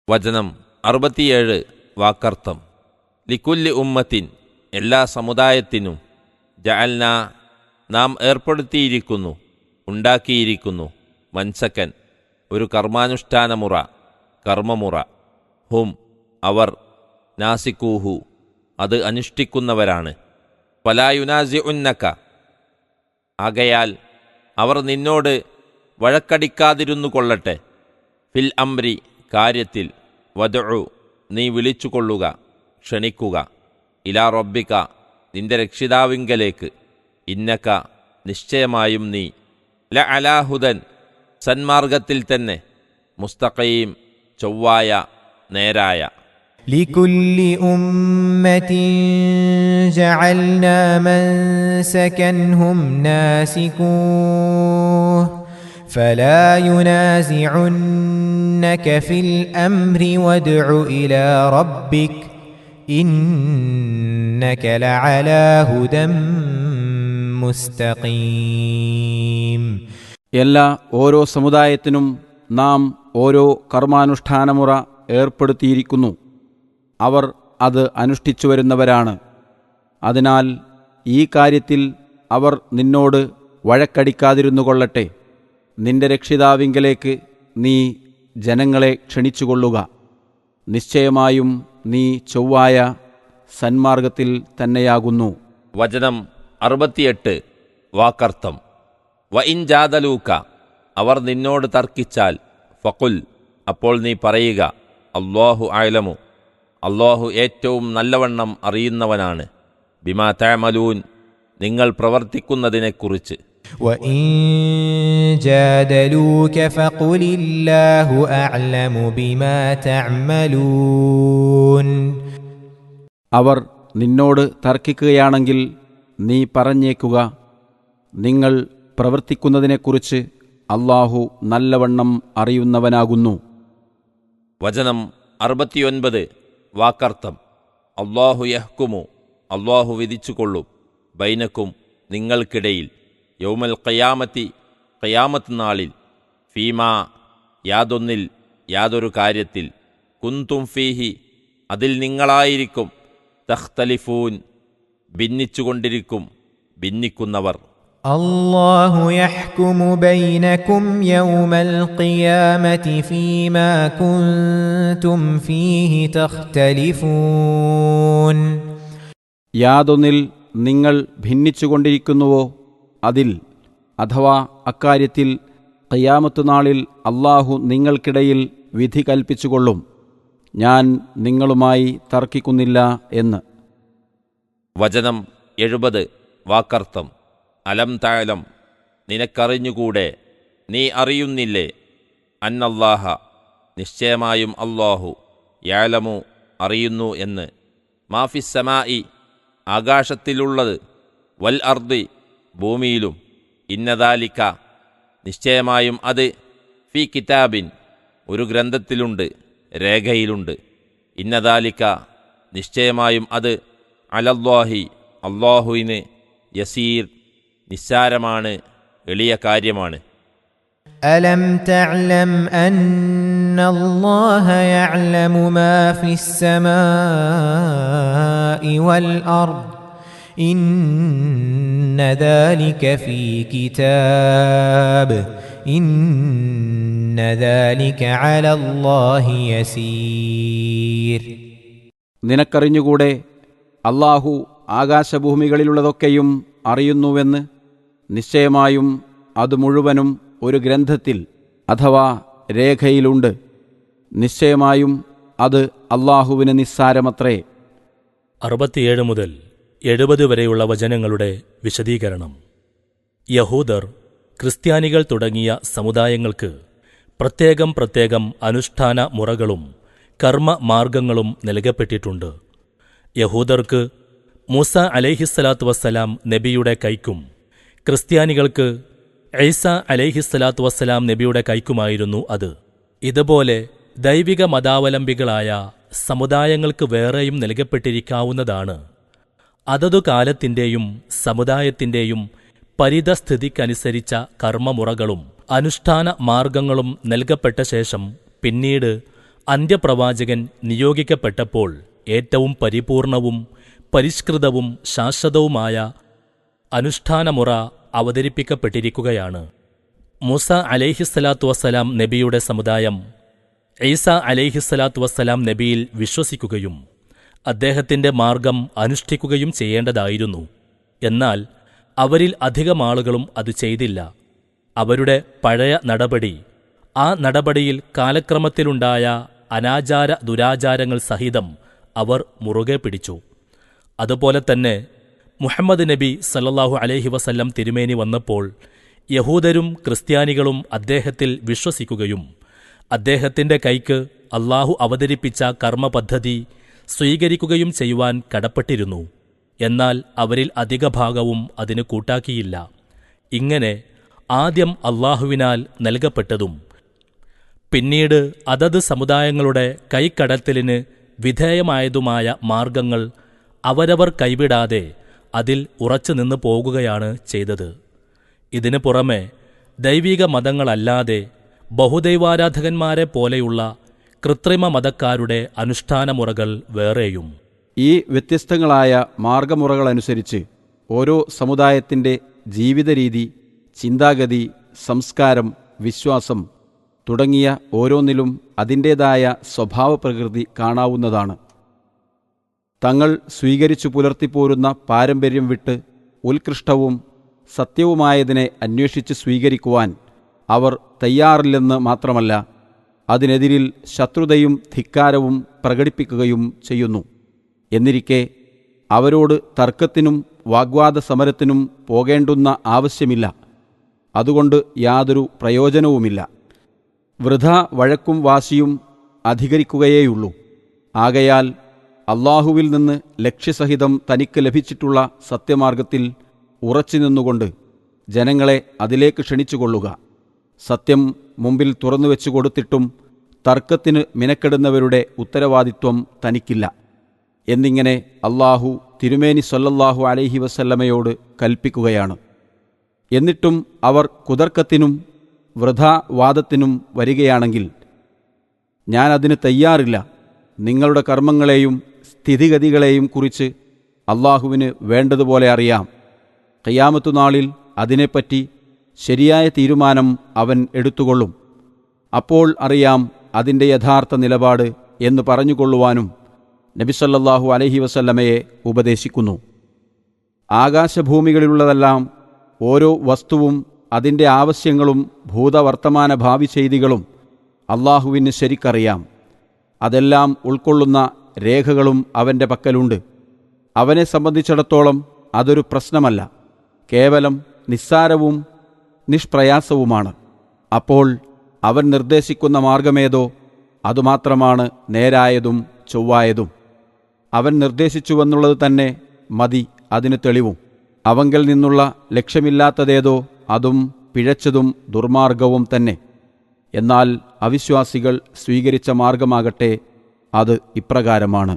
വചനം 67 വാക്കർത്ഥം. ലിക്കുല്ലി ഉമ്മത്തിൻ എല്ലാ സമുദായത്തിനും ജഅൽന നാം ഏർപ്പെടുത്തിയിരിക്കുന്നു, ഉണ്ടാക്കിയിരിക്കുന്നു, മൻസക്കൻ ഒരു കർമാനുഷ്ഠാനമുറ, കർമ്മമുറ, ഹും അവർ നാസിക്കൂഹു അത് അനുഷ്ഠിക്കുന്നവരാണ്. ഫലായുനാസിഉന്നക ആകയാൽ അവർ നിന്നോട് വഴക്കടിക്കാതിരുന്നു കൊള്ളട്ടെ. ഫിൽ അംരി കാര്യത്തിൽ, വദ്ഉ നീ വിളിച്ചുകൊള്ളുക, ക്ഷണിക്കുക, ഇലാ റബ്ബിക നിന്റെ രക്ഷിതാവിങ്കലേക്ക്, ഇന്നക നിശ്ചയമായും നീ, ലഅലാഹുദൻ സന്മാർഗത്തിൽ തന്നെ, മുസ്തഖീം ചൊവ്വായ നേരായ. ലികുല്ലി ഉമ്മത്തിൻ ജഅൽനാ മൻസകൻ ഹും നാസികൂഹ് ഫലാ യുനാസിഉന്നക ഫിൽ അംരി വദ്ഉ ഇലാ റബ്ബിക് ഇന്നക ലഅലാ ഹുദൻ മുസ്തഖീം. എല്ലാ ഓരോ സമുദായത്തിനും നാം ഓരോ കർമാനുഷ്ഠാനമുറ ഏർപ്പെടുത്തിയിരിക്കുന്നു. അവർ അത് അനുഷ്ഠിച്ചു വരുന്നവരാണ്. അതിനാൽ ഈ കാര്യത്തിൽ അവർ നിന്നോട് വഴക്കടിക്കാതിരുന്നു കൊള്ളട്ടെ. നിന്റെ രക്ഷിതാവിങ്കലേക്ക് നീ ജനങ്ങളെ ക്ഷണിച്ചുകൊള്ളുക. നിശ്ചയമായും നീ ചൊവ്വായ സന്മാർഗത്തിൽ തന്നെയാകുന്നു. വചനം 68 വാക്കർത്ഥം. വ ഇൻ ജാദലൂക അവർ നിന്നോട് തർക്കിച്ചാൽ, ഫഖുൽ അപ്പോൾ നീ പറയുക, അല്ലാഹു അഅലമു അല്ലാഹു ഏറ്റവും നല്ലവണ്ണം അറിയുന്നവനാണ്, ബിമാ തഅമലൂൻ നിങ്ങൾ പ്രവർത്തിക്കുന്നതിനെക്കുറിച്ച്. وَإِن جَادَلُوكَ فَقُلِ اللَّهُ أَعْلَمُ بِمَا تَعْمَلُونَ അവർ നിന്നോട് തർക്കിക്കുകയാണെങ്കിൽ നീ പറഞ്ഞേക്കുക, നിങ്ങൾ പ്രവർത്തിക്കുന്നതിനെക്കുറിച്ച് അല്ലാഹു നല്ലവണ്ണം അറിയുന്നവനാകുന്നു. വചനം 69 വാക്കർത്ഥം. അല്ലാഹു യഹ്കുമു അല്ലാഹു വിധിച്ചുകൊള്ളും, ബൈനക്കും നിങ്ങൾക്കിടയിൽ, യൗമൽ ഖിയാമത്തി ഖിയാമത്ത് നാളിൽ, ഫീമാ യാതൊന്നിൽ യാതൊരു കാര്യത്തിൽ, കുന്തും ഫീഹി അതിൽ നിങ്ങളായിരിക്കും, തഖ്തലിഫൂൻ ഭിന്നിച്ചുകൊണ്ടിരിക്കും, ഭിന്നിക്കുന്നവർ. അല്ലാഹു യഹ്കുമു ബൈനകും യൗമൽ ഖിയാമത്തി ഫീമാ കുൻതും ഫീഹി തഖ്തലിഫൂൻ യാതൊന്നിൽ നിങ്ങൾ ഭിന്നിച്ചുകൊണ്ടിരിക്കുന്നുവോ അതിൽ, അഥവാ അക്കാര്യത്തിൽ ഖിയാമത്ത് നാളിൽ അല്ലാഹു നിങ്ങൾക്കിടയിൽ വിധി കൽപ്പിച്ചുകൊള്ളും, ഞാൻ നിങ്ങളുമായി തർക്കിക്കുന്നില്ല എന്ന്. വചനം 70 വാക്കർത്ഥം. അലം തഅലം നിനക്കറിഞ്ഞുകൂടെ, നീ അറിയുന്നില്ലേ, അന്നല്ലാഹ നിശ്ചയമായും അല്ലാഹു, യഅലമു അറിയുന്നു എന്ന്, മാഫിസ്സമാഇ ആകാശത്തിലുള്ളത്, വൽ അർദി ഭൂമിയിലും, ഇന്നദാലിക നിശ്ചയമായും അത്, ഫി കിതാബിൻ ഒരു ഗ്രന്ഥത്തിലുണ്ട്, രേഖയിലുണ്ട്, ഇന്നദാലിക നിശ്ചയമായും അത്, അലല്ലാഹി അല്ലാഹുവിന്, യസീർ നിസ്സാരമാണ്, എളിയ കാര്യമാണ്. അലം തഅലം അന്നല്ലാഹ യഅലമു മാ ഫിസ്സമാഇ വൽ അർദ് ഇന്ന ദാലിക ഫീ കിതാബ് ഇന്ന ദാലിക അലല്ലാഹി യസീർ. നിനക്കറിഞ്ഞുകൂടെ അല്ലാഹു ആകാശഭൂമികളിലുള്ളതൊക്കെയും അറിയുന്നുവെന്ന്, നിശ്ചയമായും അത് മുഴുവനും ഒരു ഗ്രന്ഥത്തിൽ അഥവാ രേഖയിലുണ്ട്, നിശ്ചയമായും അത് അല്ലാഹുവിന് നിസ്സാരമത്രേ. 67 മുതൽ 70 വരെയുള്ള വചനങ്ങളുടെ വിശദീകരണം. യഹൂദർ, ക്രിസ്ത്യാനികൾ തുടങ്ങിയ സമുദായങ്ങൾക്ക് പ്രത്യേകം അനുഷ്ഠാന മുറകളും കർമ്മമാർഗങ്ങളും നൽകപ്പെട്ടിട്ടുണ്ട്. യഹൂദർക്ക് മൂസ അലൈഹിസ്സലാത്തു വസ്സലാം നബിയുടെ കൈക്കും ക്രിസ്ത്യാനികൾക്ക് ഈസ അലൈഹിസ്സലാത്തു വസ്സലാം നബിയുടെ കൈക്കുമായിരുന്നു അത്. ഇതുപോലെ ദൈവിക മതാവലംബികളായ സമുദായങ്ങൾക്ക് വേറെയും നൽകപ്പെട്ടിരിക്കാവുന്നതാണ്. അതതു കാലത്തിൻ്റെയും സമുദായത്തിൻ്റെയും പരിതസ്ഥിതിക്കനുസരിച്ച കർമ്മമുറകളും അനുഷ്ഠാന മാർഗങ്ങളും നൽകപ്പെട്ട ശേഷം പിന്നീട് അന്ത്യപ്രവാചകൻ നിയോഗിക്കപ്പെട്ടപ്പോൾ ഏറ്റവും പരിപൂർണവും പരിഷ്കൃതവും ശാശ്വതവുമായ അനുഷ്ഠാനമുറ അവതരിപ്പിക്കപ്പെട്ടിരിക്കുകയാണ്. മൂസ അലൈഹിസ്സലാത്തു വസ്സലാം നബിയുടെ സമുദായം ഈസ അലൈഹിസ്സലാത്തു വസ്സലാം നബിയിൽ വിശ്വസിക്കുകയും അദ്ദേഹത്തിന്റെ മാർഗം അനുഷ്ഠിക്കുകയും ചെയ്യേണ്ടതായിരുന്നു. എന്നാൽ അവരിൽ അധികം ആളുകളും അത് ചെയ്തില്ല. അവരുടെ പഴയ നടപടി, ആ നടപടിയിൽ കാലക്രമത്തിലുണ്ടായ അനാചാര ദുരാചാരങ്ങൾ സഹിതം അവർ മുറുകെ പിടിച്ചു. അതുപോലെ തന്നെ മുഹമ്മദ് നബി സല്ലല്ലാഹു അലൈഹി വസല്ലം തിരുമേനി വന്നപ്പോൾ യഹൂദരും ക്രിസ്ത്യാനികളും അദ്ദേഹത്തിൽ വിശ്വസിക്കുകയും അദ്ദേഹത്തിന്റെ കൈക്ക് അല്ലാഹു അവതരിപ്പിച്ച കർമ്മപദ്ധതി സ്വീകരിക്കുകയും ചെയ്യുവാൻ കടപ്പെട്ടിരുന്നു. എന്നാൽ അവരിൽ അധികഭാഗവും അതിന് കൂട്ടാക്കിയില്ല. ഇങ്ങനെ ആദ്യം അല്ലാഹുവിനാൽ നൽകപ്പെട്ടതും പിന്നീട് അതത് സമുദായങ്ങളുടെ കൈക്കടത്തലിന് വിധേയമായതുമായ മാർഗങ്ങൾ അവരവർ കൈവിടാതെ അതിൽ ഉറച്ചുനിന്ന് പോകുകയാണ് ചെയ്തത്. ഇതിനു പുറമെ ദൈവിക മതങ്ങളല്ലാതെ ബഹുദൈവാരാധകന്മാരെ പോലെയുള്ള കൃത്രിമ മതക്കാരുടെ അനുഷ്ഠാനമുറകൾ വേറെയും. ഈ വ്യത്യസ്തങ്ങളായ മാർഗമുറകളനുസരിച്ച് ഓരോ സമുദായത്തിൻ്റെ ജീവിതരീതി, ചിന്താഗതി, സംസ്കാരം, വിശ്വാസം തുടങ്ങിയ ഓരോന്നിലും അതിൻ്റേതായ സ്വഭാവപ്രകൃതി കാണാവുന്നതാണ്. തങ്ങൾ സ്വീകരിച്ചു പുലർത്തിപ്പോരുന്ന പാരമ്പര്യം വിട്ട് ഉത്കൃഷ്ടവും സത്യവുമായതിനെ അന്വേഷിച്ച് സ്വീകരിക്കുവാൻ അവർ തയ്യാറില്ലെന്ന് മാത്രമല്ല, അതിനെതിരിൽ ശത്രുതയും ധിക്കാരവും പ്രകടിപ്പിക്കുകയും ചെയ്യുന്നു. എന്നിരിക്കെ അവരോട് തർക്കത്തിനും വാഗ്വാദ സമരത്തിനും പോകേണ്ടുന്ന ആവശ്യമില്ല. അതുകൊണ്ട് യാതൊരു പ്രയോജനവുമില്ല. വൃഥാ വഴക്കും വാശിയും അധികരിക്കുകയേയുള്ളൂ. ആകയാൽ അല്ലാഹുവിൽ നിന്ന് ലക്ഷ്യസഹിതം തനിക്ക് ലഭിച്ചിട്ടുള്ള സത്യമാർഗത്തിൽ ഉറച്ചുനിന്നുകൊണ്ട് ജനങ്ങളെ അതിലേക്ക് ക്ഷണിച്ചുകൊള്ളുക. സത്യം മുമ്പിൽ തുറന്നുവെച്ചു കൊടുത്തിട്ടും തർക്കത്തിന് മിനക്കെടുന്നവരുടെ ഉത്തരവാദിത്വം തനിക്കില്ല എന്നിങ്ങനെ അല്ലാഹു തിരുമേനി സല്ലല്ലാഹു അലൈഹി വസല്ലമയോട് കൽപ്പിക്കുകയാണ്. എന്നിട്ടും അവർ കുതർക്കത്തിനും വൃഥാ വാദത്തിനും വരികയാണെങ്കിൽ ഞാനതിന് തയ്യാറില്ല. നിങ്ങളുടെ കർമ്മങ്ങളെയും സ്ഥിതിഗതികളെയും കുറിച്ച് അല്ലാഹുവിന് വേണ്ടതുപോലെ അറിയാം. ഖിയാമത്തു നാളിൽ അതിനെപ്പറ്റി ശരിയായ തീരുമാനം അവൻ എടുത്തുകൊള്ളും. അപ്പോൾ അറിയാം അതിൻ്റെ യഥാർത്ഥ നിലപാട് എന്ന് പറഞ്ഞുകൊള്ളുവാനും നബി സല്ലല്ലാഹു അലൈഹി വസല്ലമയെ ഉപദേശിക്കുന്നു. ആകാശഭൂമികളിലുള്ളതെല്ലാം ഓരോ വസ്തുവും അതിൻ്റെ ആവശ്യങ്ങളും ഭൂതവർത്തമാന ഭാവി ചെയ്തികളും അല്ലാഹുവിന് ശരിക്കറിയാം. അതെല്ലാം ഉൾക്കൊള്ളുന്ന രേഖകളും അവൻ്റെ പക്കലുണ്ട്. അവനെ സംബന്ധിച്ചിടത്തോളം അതൊരു പ്രശ്നമല്ല, കേവലം നിസ്സാരവും നിഷ്പ്രയാസവുമാണ്. അപ്പോൾ അവൻ നിർദ്ദേശിക്കുന്ന മാർഗമേതോ അതുമാത്രമാണ് നേരായതും ചൊവ്വായതും. അവൻ നിർദ്ദേശിച്ചുവെന്നുള്ളത് തന്നെ മതി അതിന് തെളിവും. അവങ്കൽ നിന്നുള്ള ലക്ഷ്യമില്ലാത്തതേതോ അതും പിഴച്ചതും ദുർമാർഗവും തന്നെ. എന്നാൽ അവിശ്വാസികൾ സ്വീകരിച്ച മാർഗമാകട്ടെ അത് ഇപ്രകാരമാണ്.